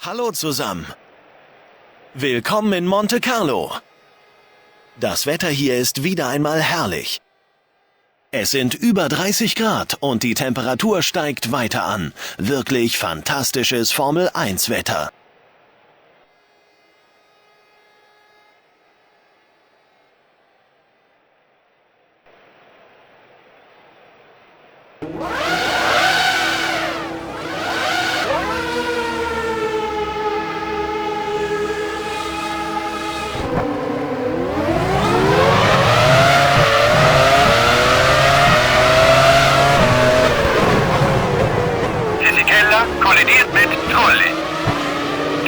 Hallo zusammen. Willkommen in Monte Carlo. Das Wetter hier ist wieder einmal herrlich. Es sind über 30 Grad und die Temperatur steigt weiter an. Wirklich fantastisches Formel-1-Wetter. Kollidiert mit Trulli.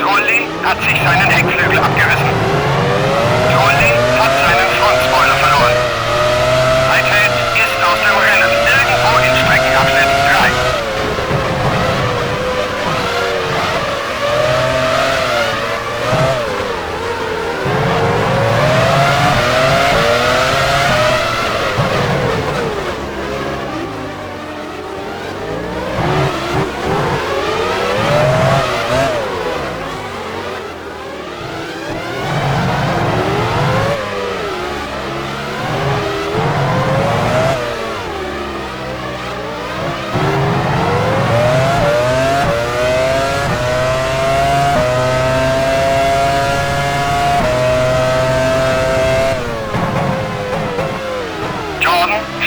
Trulli hat sich seinen Heckflügel abgerissen. Trulli hat seinen Frontspoiler verloren. Heidfeld ist aus dem Rennen, irgendwo in Streckenabschnitt 3.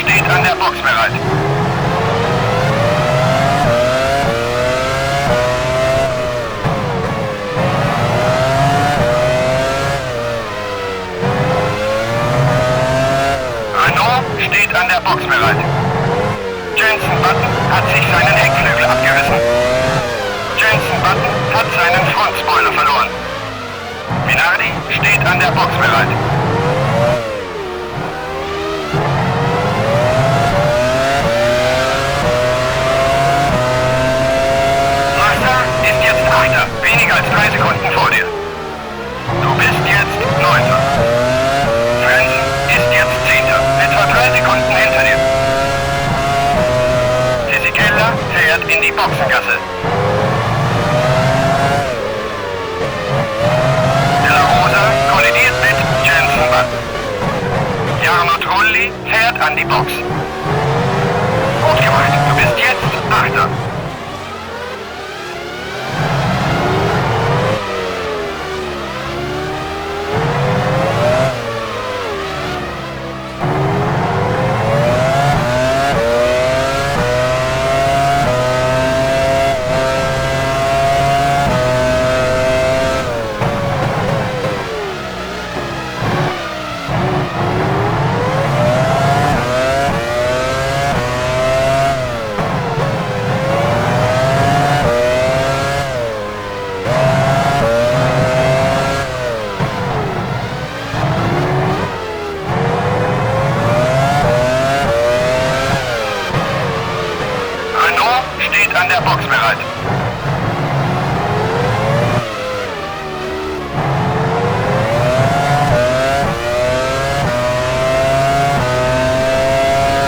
Steht an der Box bereit. Renault steht an der Box bereit. Jenson Button hat sich seinen Heckflügel abgerissen. Jenson Button hat seinen Frontspoiler verloren. Minardi steht an der Box bereit. Weniger als 3 Sekunden vor dir. Du bist jetzt 9. Frenzen ist jetzt 10. Etwa 3 Sekunden hinter dir. Fisichella fährt in die Boxengasse. De La Rosa kollidiert mit Jenson Button. Jarno Trulli fährt an die Box. Gut gemacht, du bist jetzt 8. Steht an der Box bereit.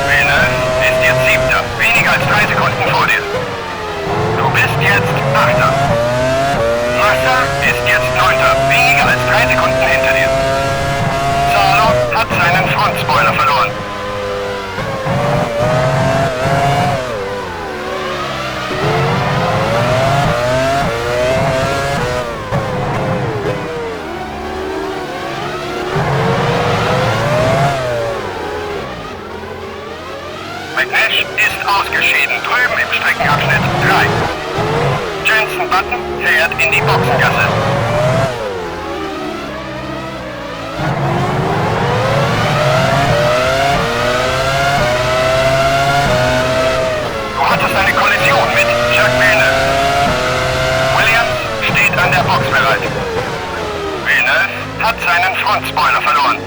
Villeneuve ist jetzt 7. Weniger als 3 Sekunden vor dir. Du bist jetzt 8. Massa ist jetzt 9. Weniger als 3 Sekunden hinter dir. Salo hat seinen Frontspoiler verloren. McNash ist ausgeschieden, drüben im Streckenabschnitt 3. Jenson Button fährt in die Boxengasse. Du hattest eine Kollision mit Jacques Villeneuve. Williams steht an der Box bereit. Villeneuve hat seinen Frontspoiler verloren.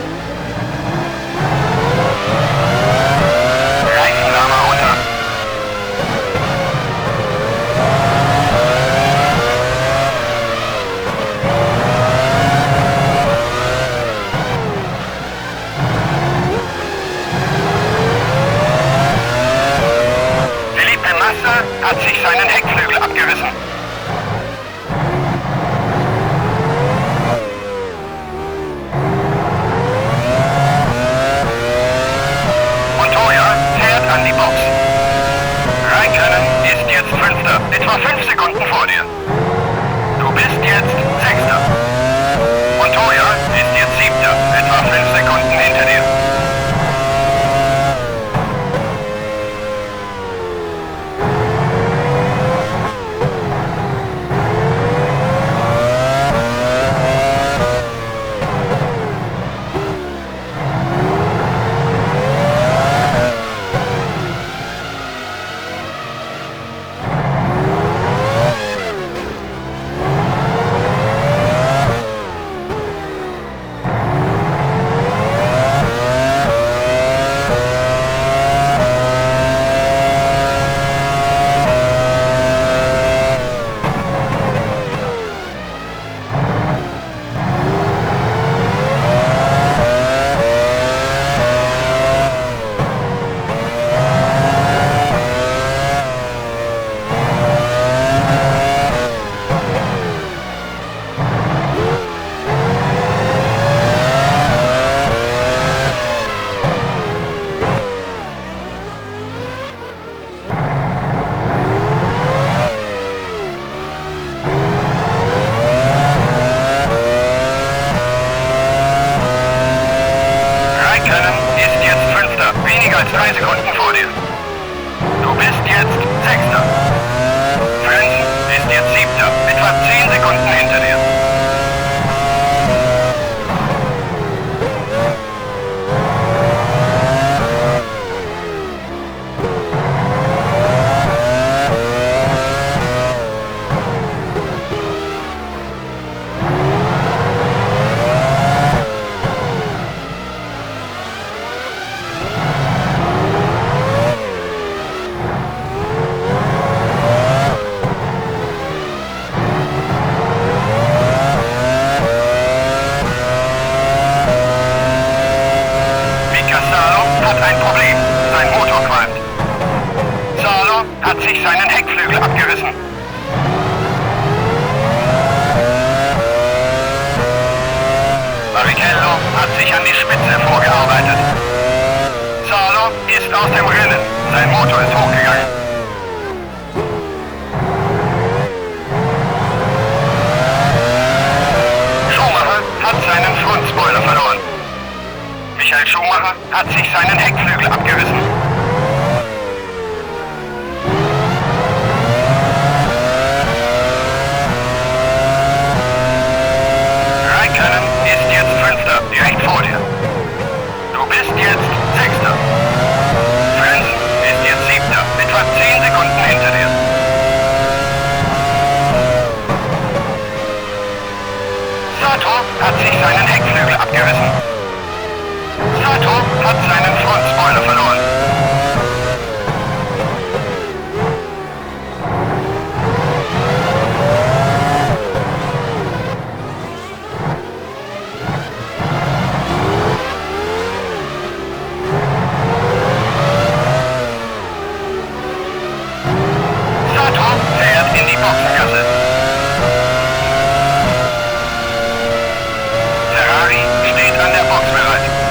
Reifenrahmen runter. Felipe Massa hat sich seinen Heckflügel abgerissen. Sekunden hinter dir. Hat ein Problem. Sein Motor qualmt. Salo hat sich seinen Heckflügel abgerissen. Barrichello hat sich an die Spitze vorgearbeitet. Salo ist aus dem Rennen. Sein Motor ist hochgegangen. Schumacher hat seinen Frontspoiler verloren. Michael Schumacher hat sich seinen Heckflügel abgerissen. Räikkönen ist jetzt Fünfter, direkt vor dir. Du bist jetzt Sechster. Frenzen ist jetzt Siebter, etwa 10 Sekunden hinter dir. Sato hat sich seinen Heckflügel abgerissen. Sato hat seinen Frontspoiler verloren. Sato fährt in die Boxengasse. Ferrari steht an der Box bereit.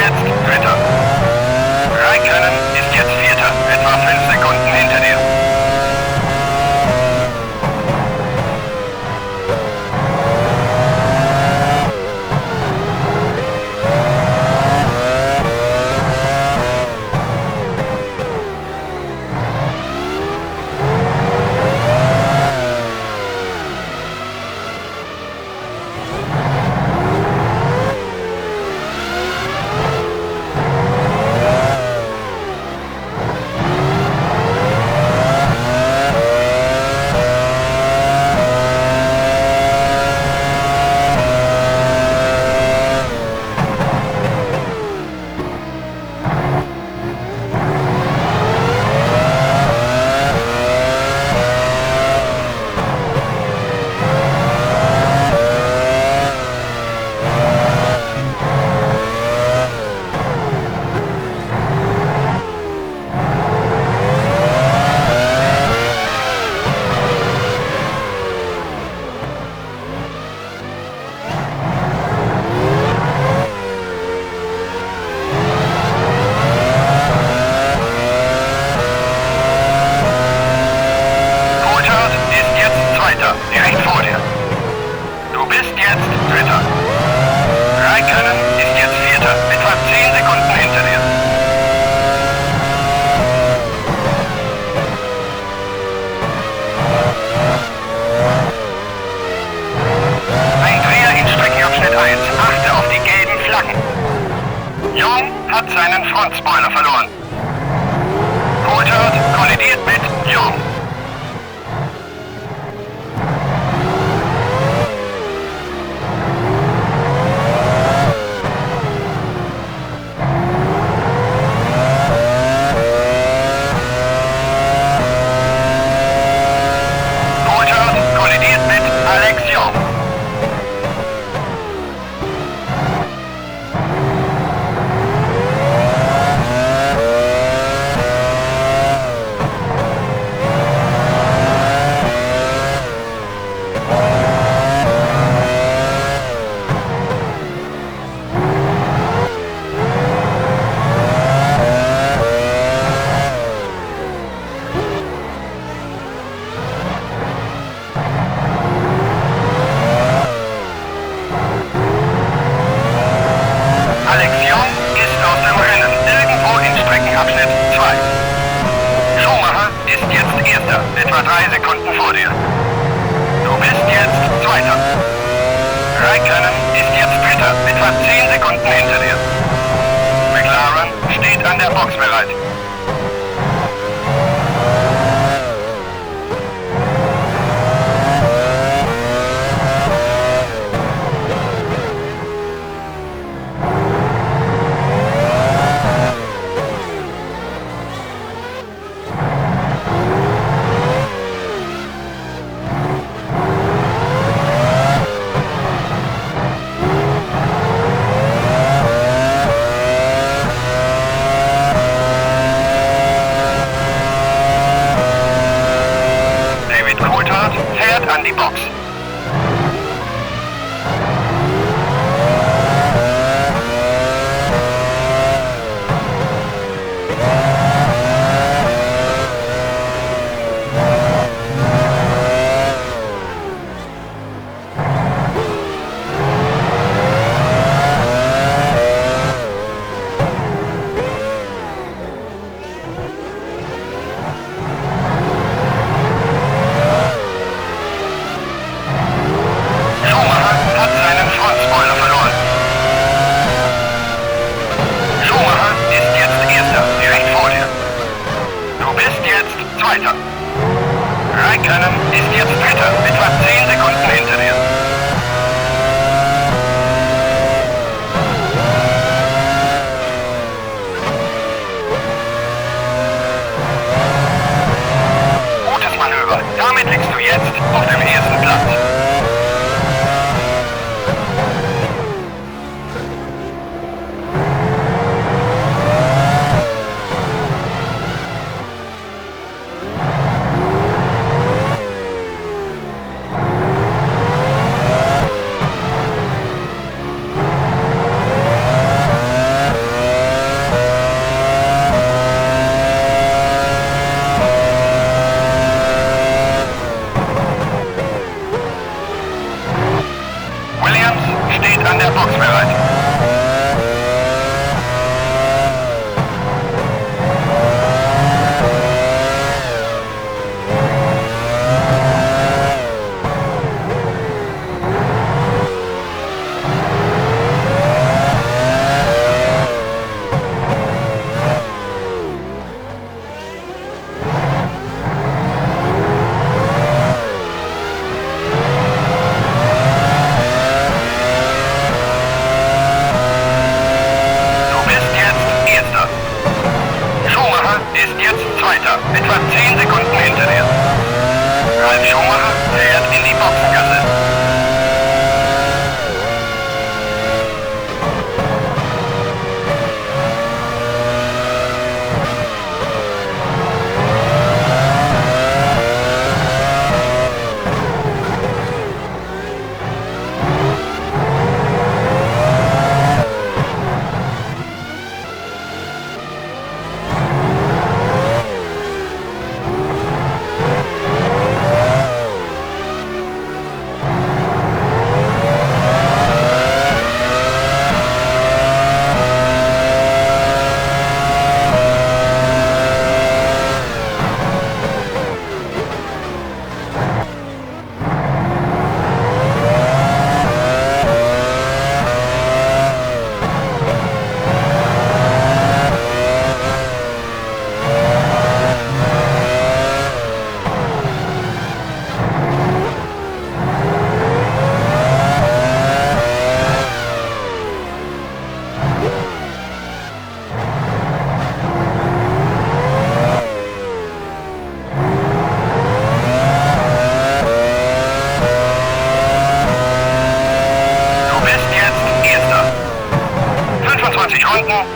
jetzt Dritter. Räikkönen ist jetzt Vierter, etwa 5 Sekunden hinter dir. Hat seinen Frontspoiler verloren. Coulthard kollidiert mit Young. Coulthard kollidiert mit Alex Young. Etwa 3 Sekunden vor dir. Du bist jetzt Zweiter. Räikkönen ist jetzt Dritter, etwa 10 Sekunden hinter dir. McLaren steht an der Box bereit. An die Box. Zweiter. Räikkönen ist jetzt Dritter, etwa 10 Sekunden hinter dir. Gutes Manöver. Damit liegst du jetzt auf dem ersten Platz.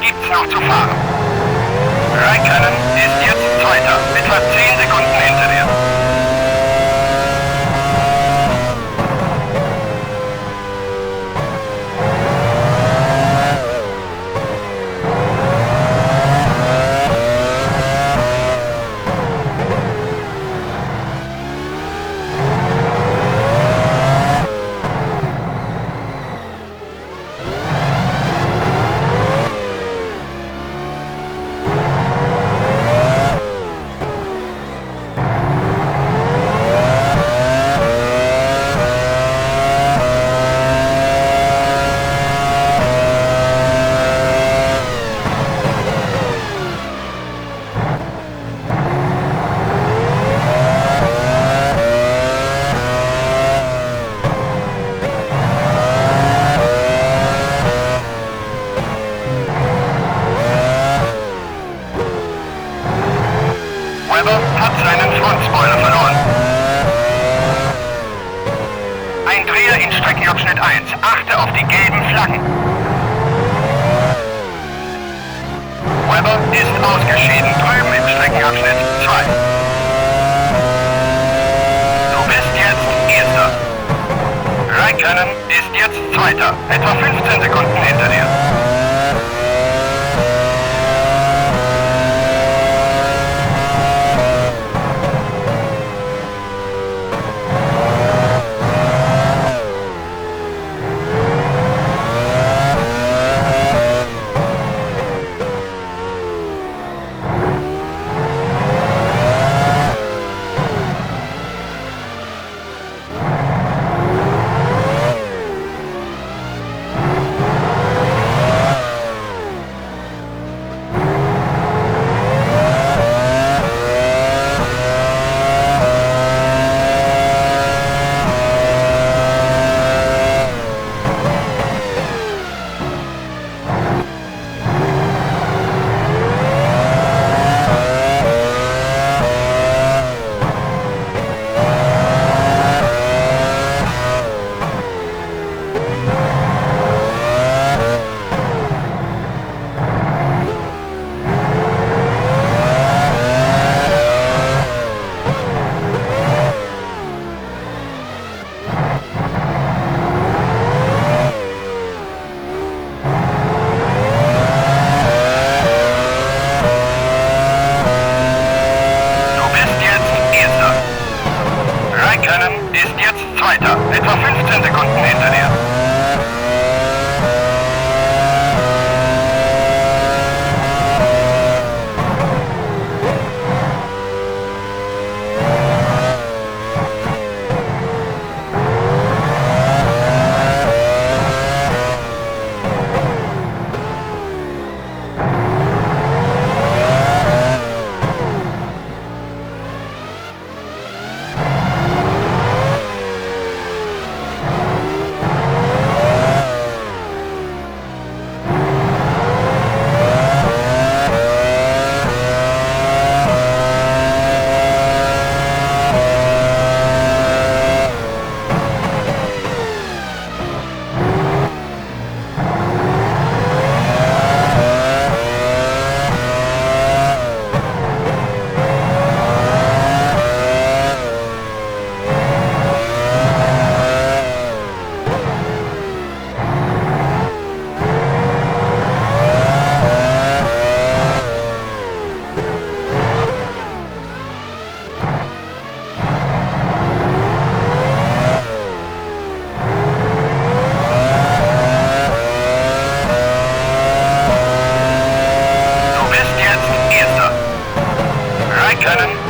gibt's noch zu fahren. Räikkönen ist jetzt Zweiter, etwa 10 Sekunden hinter dir. Hat seinen Frontspoiler verloren. Ein Dreher in Streckenabschnitt 1. Achte auf die gelben Flaggen. Webber ist ausgeschieden, drüben im Streckenabschnitt 2. Du bist jetzt Erster. Räikkönen ist jetzt Zweiter, etwa 15 Sekunden hinter dir. Ist jetzt Zweiter, etwa 15 Sekunden hinter dir.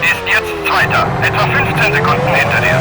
Ist jetzt Zweiter, etwa 15 Sekunden hinter dir.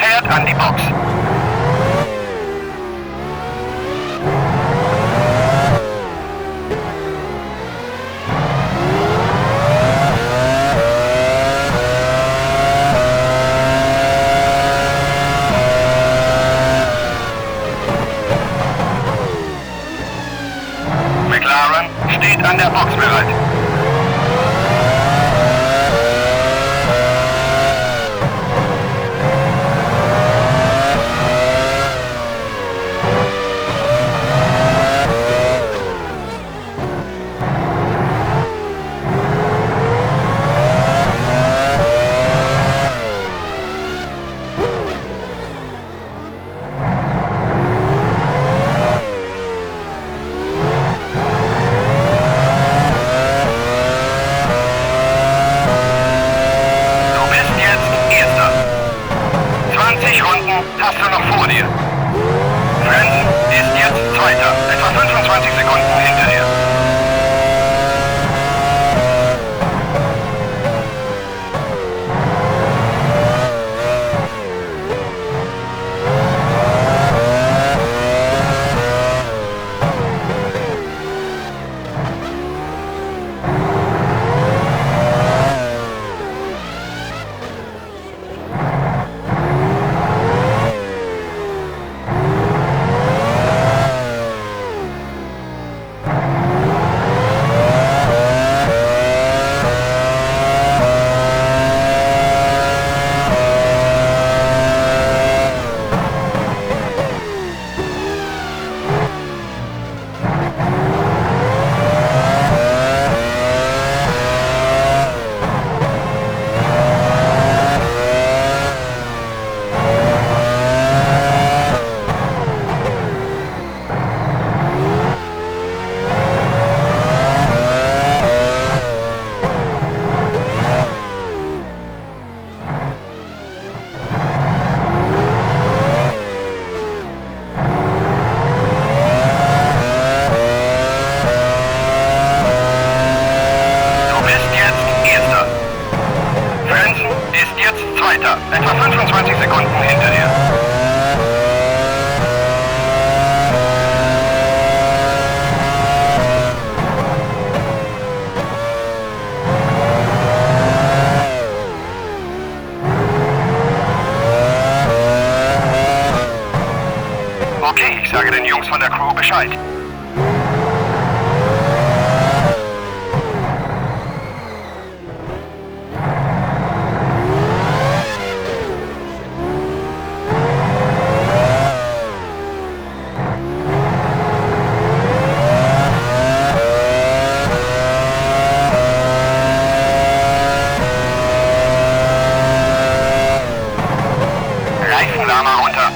fährt an die Box. McLaren steht an der Box bereit. Hast du noch vor dir. Frenzen ist jetzt Zweiter, etwa 25 Sekunden hinter dir. Zweiter, etwa 25 Sekunden hinter dir. Okay, ich sage den Jungs von der Crew Bescheid. Reifenlama runter.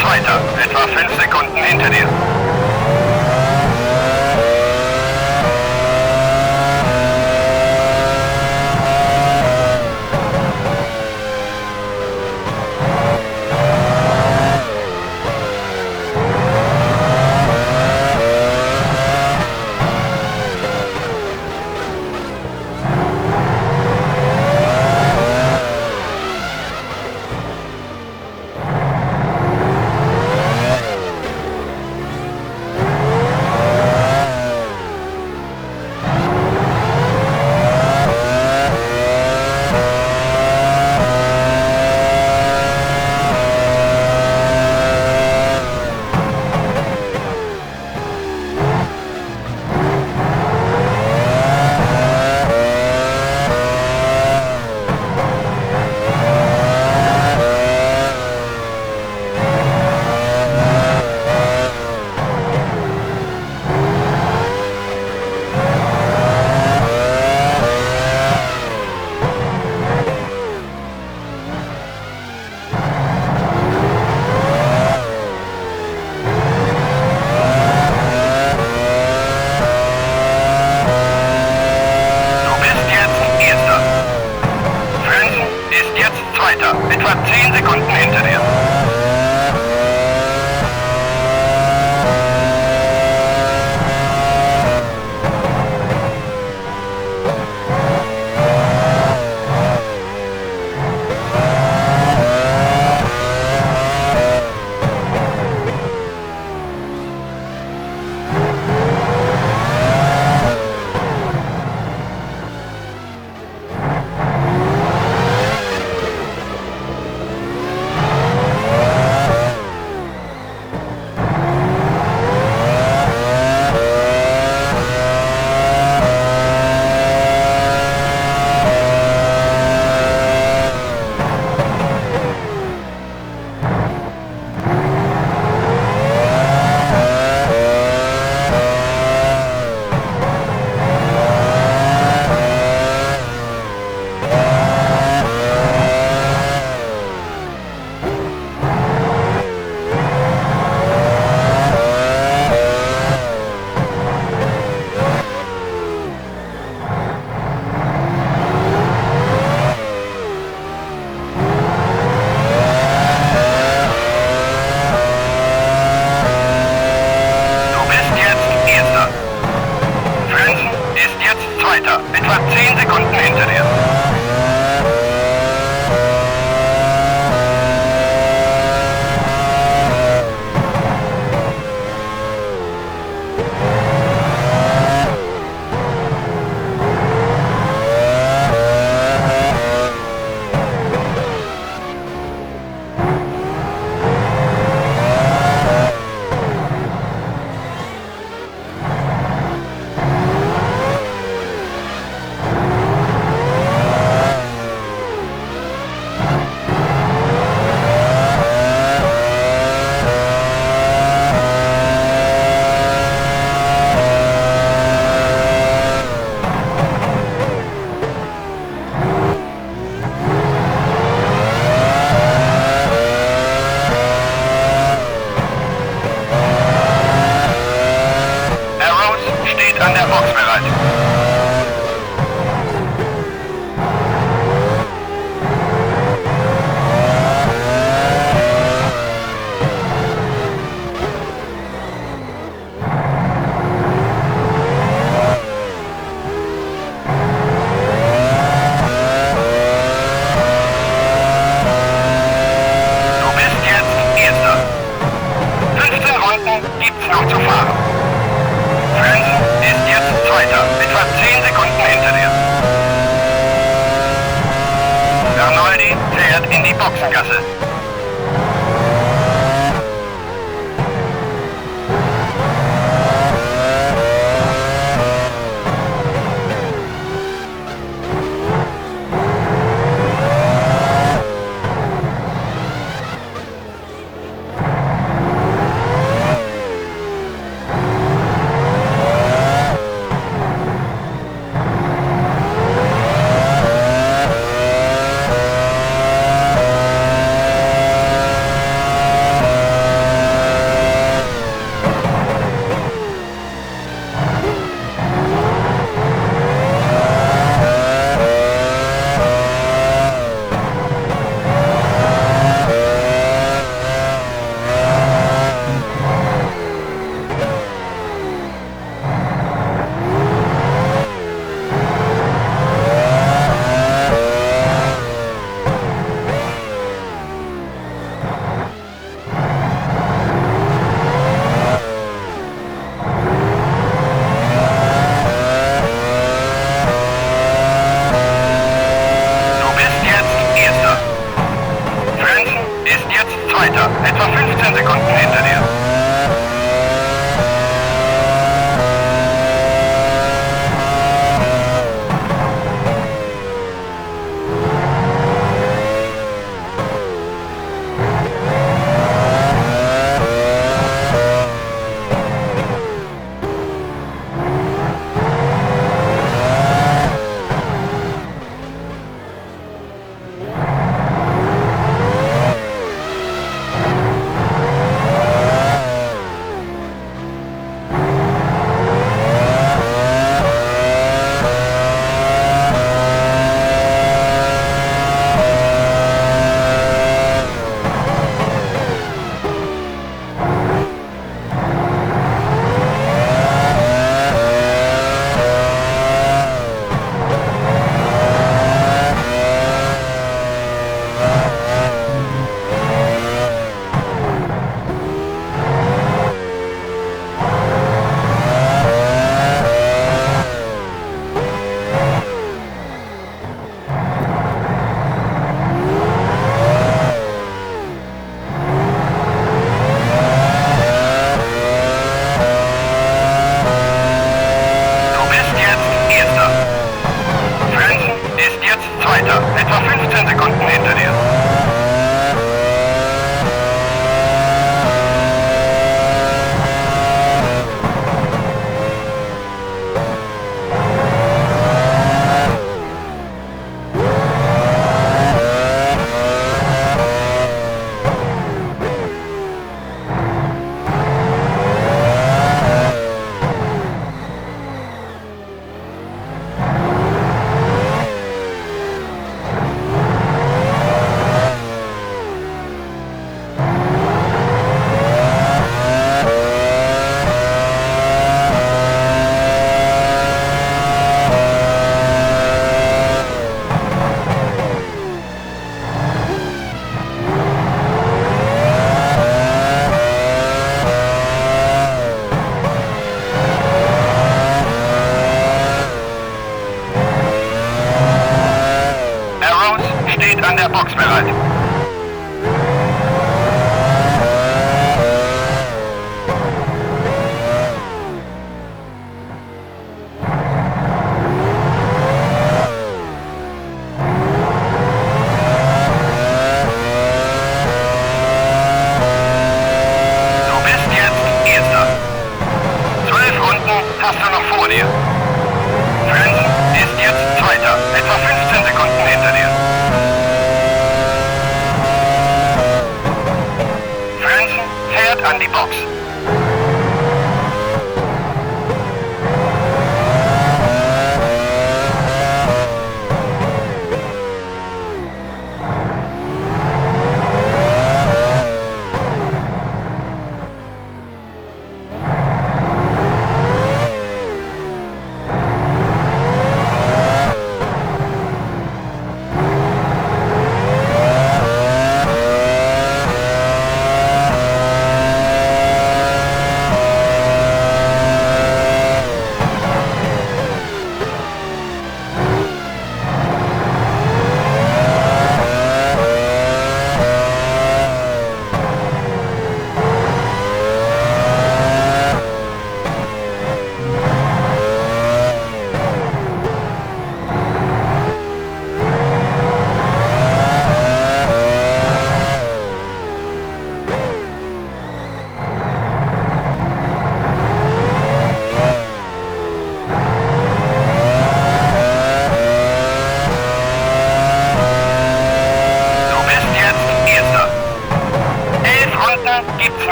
Zweiter, etwa 5 Sekunden hinter dir. Zweiter, etwa 10 Sekunden hinter dir. Etwa 10 Sekunden hinter dir. An der Box bereit. Du bist jetzt Erster. 15 Runden gibt's noch zu fahren. Frenzen ist jetzt Zweiter, etwa 10 Sekunden hinter dir. Arnoldi fährt in die Boxengasse. etwa 15 Sekunden hinter dir. Steht an der Box bereit. Du bist jetzt Erster. 12 Runden hast du noch vor dir. Frenzen ist jetzt Zweiter, etwa 15 Sekunden hinter dir.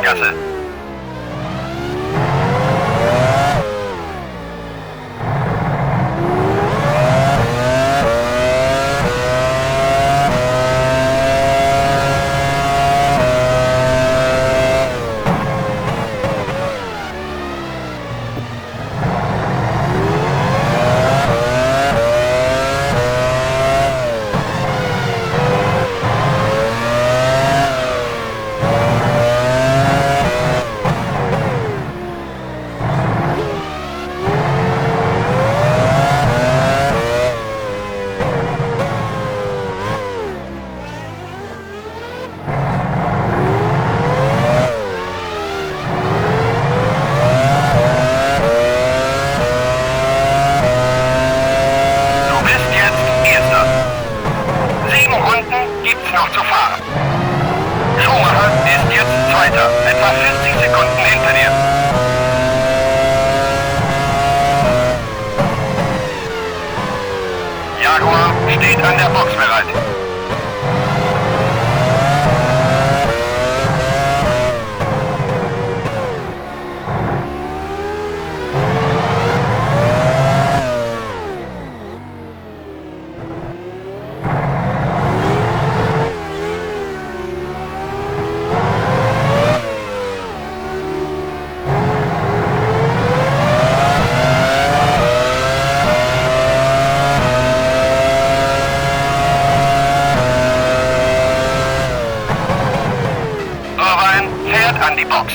Sackgasse. Gibt's noch zu fahren. Schumacher ist jetzt Zweiter, etwa 40 Sekunden hinter dir. Jaguar steht an der Box bereit. An die Box.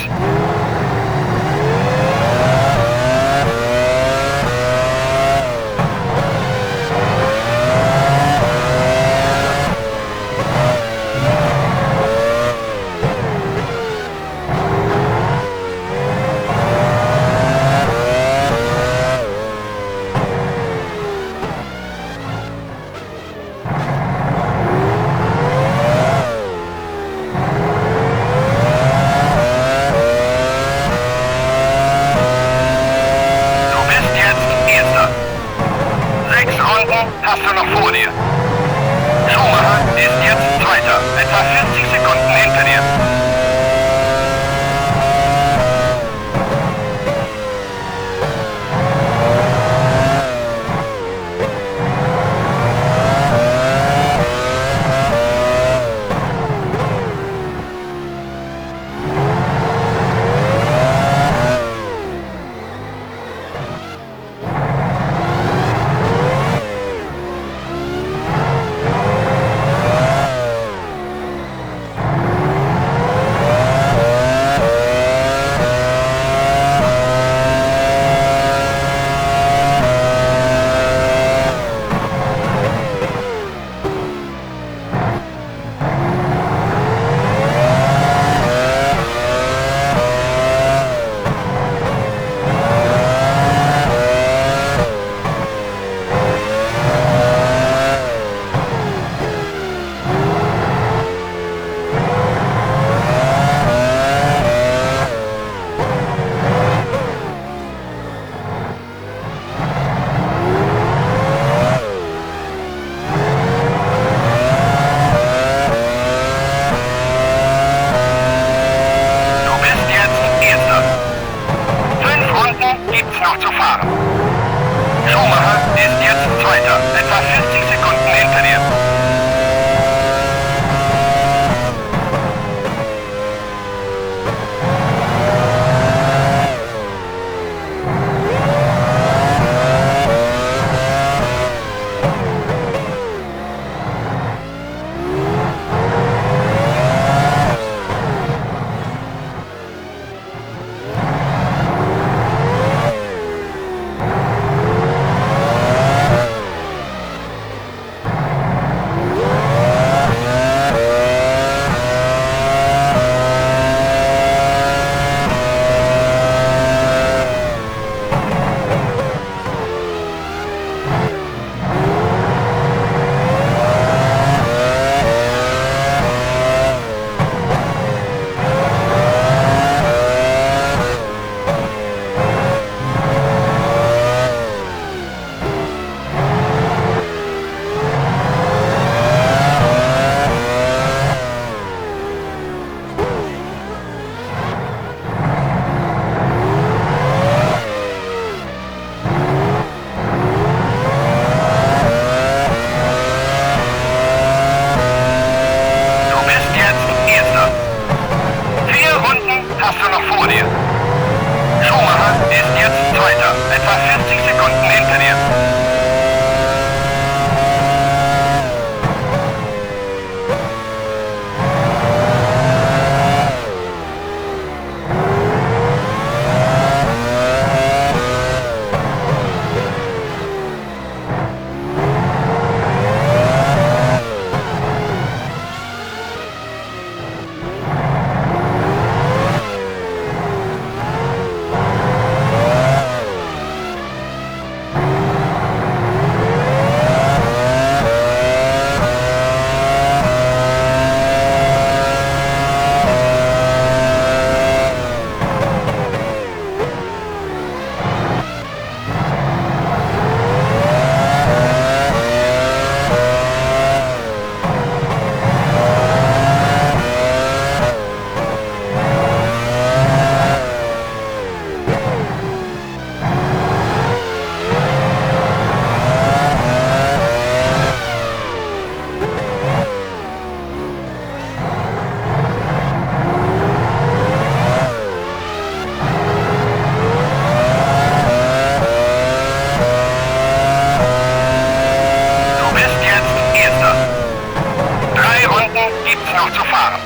gibt's noch zu fahren.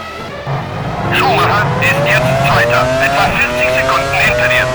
Schumacher ist jetzt Zweiter, etwa 40 Sekunden hinter dir.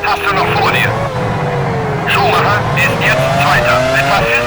Hast du noch vor dir. Schumacher ist jetzt Zweiter, etwa 40